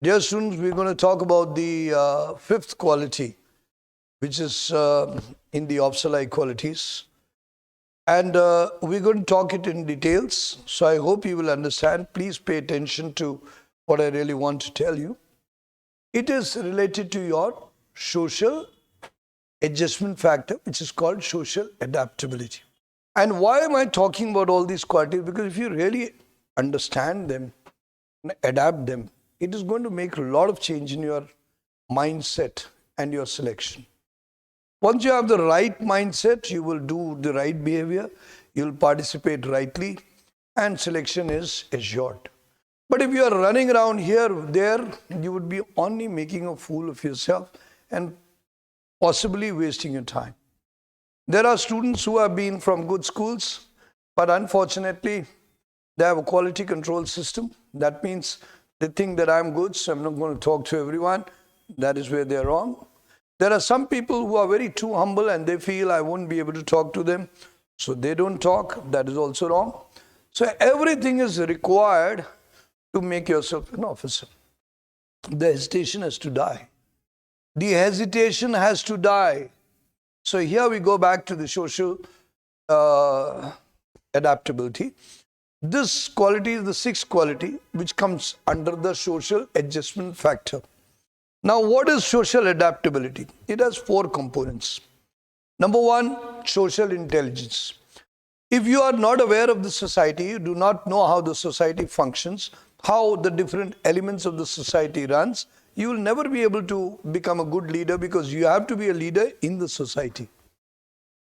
Dear students, we're going to talk about the fifth quality, which is in the Uppsala qualities. And we're going to talk it in details. So I hope you will understand. Please pay attention to what I really want to tell you. It is related to your social adjustment factor, which is called social adaptability. And why am I talking about all these qualities? Because if you really understand them, adapt them, it is going to make a lot of change in your mindset and your selection. Once you have the right mindset, you will do the right behavior, you will participate rightly, and selection is assured. But if you are running around here, there, you would be only making a fool of yourself and possibly wasting your time. There are students who have been from good schools, but unfortunately, they have a quality control system. That means they think that I'm good, so I'm not going to talk to everyone. That is where they're wrong. There are some people who are very too humble and they feel I won't be able to talk to them, so they don't talk. That is also wrong. So everything is required to make yourself an officer. The hesitation has to die. The hesitation has to die. So here we go back to the social adaptability. This quality is the sixth quality, which comes under the social adjustment factor. Now, what is social adaptability? It has four components. Number one, social intelligence. If you are not aware of the society, you do not know how the society functions, how the different elements of the society runs, you will never be able to become a good leader, because you have to be a leader in the society.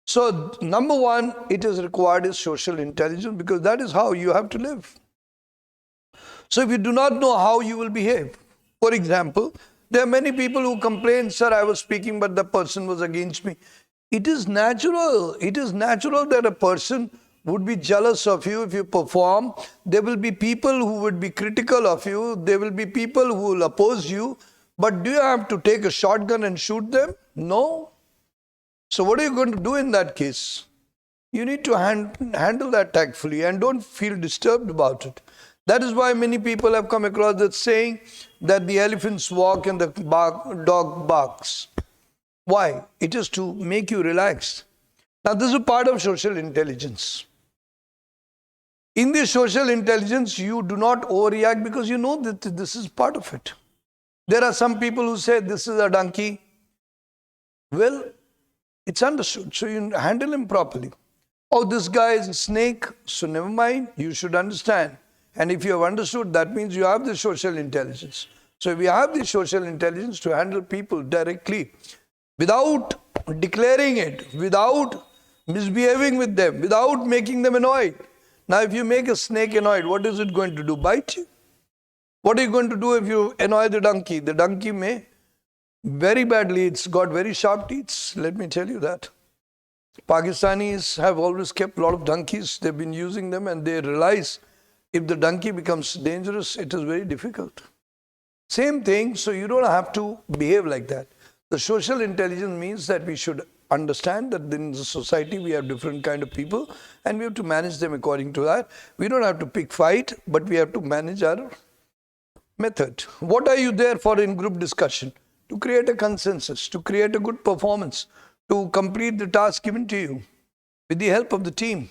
So, number one, it is required is social intelligence, because that is how you have to live. So, if you do not know how you will behave, for example, there are many people who complain, sir, I was speaking, but the person was against me. It is natural. It is natural that a person would be jealous of you if you perform. There will be people who would be critical of you. There will be people who will oppose you. But do you have to take a shotgun and shoot them? No. So what are you going to do in that case? You need to handle that tactfully and don't feel disturbed about it. That is why many people have come across that saying that the elephants walk and the dog barks. Why? It is to make you relaxed. Now this is a part of social intelligence. In this social intelligence, you do not overreact because you know that this is part of it. There are some people who say this is a donkey. Well, it's understood, so you handle him properly. Oh, this guy is a snake, so never mind, you should understand. And if you have understood, that means you have the social intelligence. So if you have the social intelligence to handle people directly, without declaring it, without misbehaving with them, without making them annoyed. Now, if you make a snake annoyed, what is it going to do? Bite you? What are you going to do if you annoy the donkey? The donkey may very badly, it's got very sharp teeth, let me tell you that. Pakistanis have always kept a lot of donkeys. They've been using them and they realize if the donkey becomes dangerous, it is very difficult. Same thing, so you don't have to behave like that. The social intelligence means that we should understand that in the society we have different kind of people and we have to manage them according to that. We don't have to pick fight, but we have to manage our method. What are you there for in group discussion? To create a consensus, to create a good performance, to complete the task given to you with the help of the team.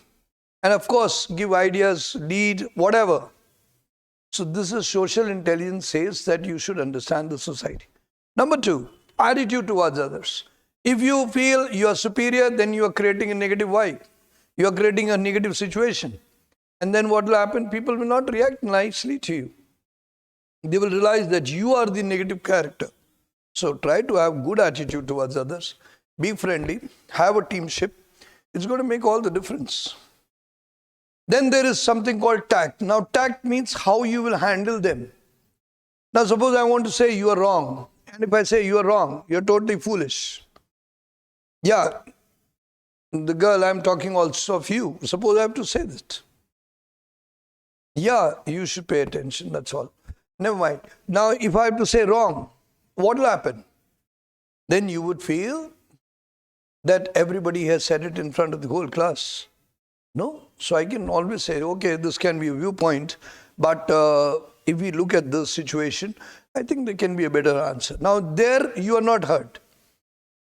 And of course, give ideas, lead, whatever. So this is social intelligence says that you should understand the society. Number two, attitude towards others. If you feel you are superior, then you are creating a negative vibe. You are creating a negative situation. And then what will happen? People will not react nicely to you. They will realize that you are the negative character. So try to have good attitude towards others. Be friendly. Have a teamship. It's going to make all the difference. Then there is something called tact. Now tact means how you will handle them. Now suppose I want to say you are wrong. And if I say you are wrong, you're totally foolish. Yeah, the girl, I'm talking also of you. Suppose I have to say that. Yeah, you should pay attention, that's all. Never mind. Now if I have to say wrong, what will happen? Then you would feel that everybody has said it in front of the whole class. No? So I can always say, okay, this can be a viewpoint, but if we look at this situation, I think there can be a better answer. Now, there you are not hurt.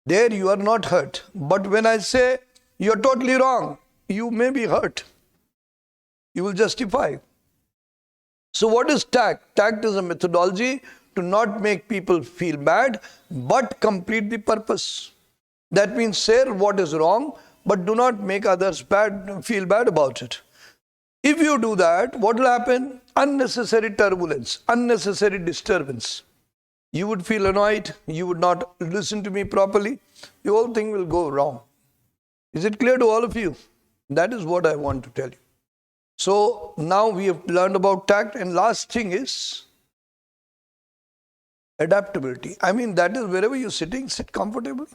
There you are not hurt. But when I say you're totally wrong, you may be hurt. You will justify. So what is tact? Tact is a methodology to not make people feel bad, but complete the purpose. That means say what is wrong, but do not make others feel bad about it. If you do that, what will happen? Unnecessary turbulence, unnecessary disturbance. You would feel annoyed, you would not listen to me properly, the whole thing will go wrong. Is it clear to all of you? That is what I want to tell you. So now we have learned about tact, and last thing is adaptability. I mean, that is wherever you're sitting, sit comfortably.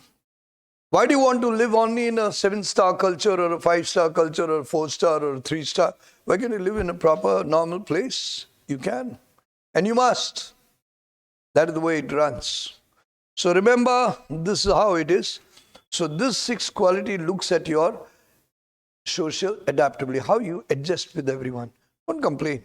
Why do you want to live only in a 7-star culture or a 5-star culture or a 4-star or a 3-star? Why can't you live in a proper, normal place? You can. And you must. That is the way it runs. So remember, this is how it is. So this 6th quality looks at your social adaptability, how you adjust with everyone. Don't complain.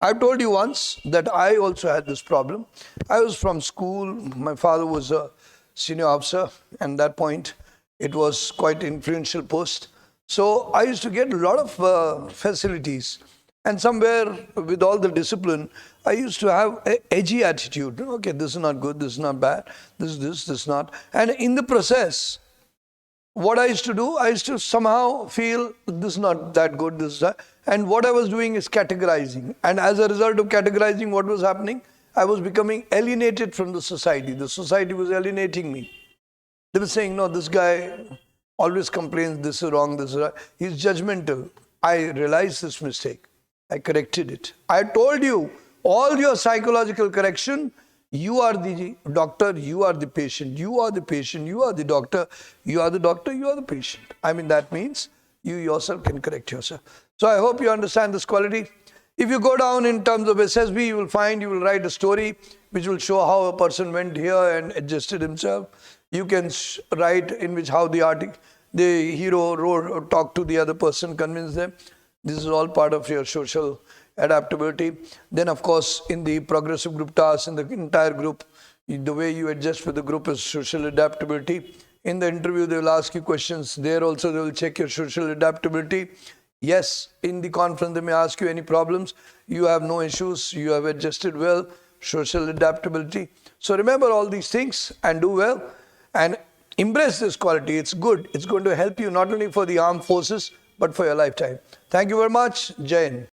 I told you once that I also had this problem. I was from school. My father was a senior officer, and at that point it was quite an influential post. So I used to get a lot of facilities, and somewhere with all the discipline, I used to have an edgy attitude. Okay, this is not good, this is not bad, this is not. And in the process, what I used to do, I used to somehow feel this is not that good, this is that. And what I was doing is categorizing. And as a result of categorizing, what was happening? I was becoming alienated from the society. The society was alienating me. They were saying, no, this guy always complains, this is wrong, this is right. He's judgmental. I realized this mistake. I corrected it. I told you, all your psychological correction, you are the doctor, you are the patient, you are the patient, you are the doctor, you are the doctor, you are the patient. I mean, that means you yourself can correct yourself. So I hope you understand this quality. If you go down in terms of SSB, you will find, you will write a story which will show how a person went here and adjusted himself. You can write in which how the hero wrote, talked to the other person, convinced them. This is all part of your social adaptability. Then, of course, in the progressive group tasks, in the entire group, the way you adjust with the group is social adaptability. In the interview, they will ask you questions. There also, they will check your social adaptability. Yes, in the conference, they may ask you any problems. You have no issues. You have adjusted well. Social adaptability. So remember all these things and do well. And embrace this quality. It's good. It's going to help you not only for the armed forces, but for your lifetime. Thank you very much. Jai Hind.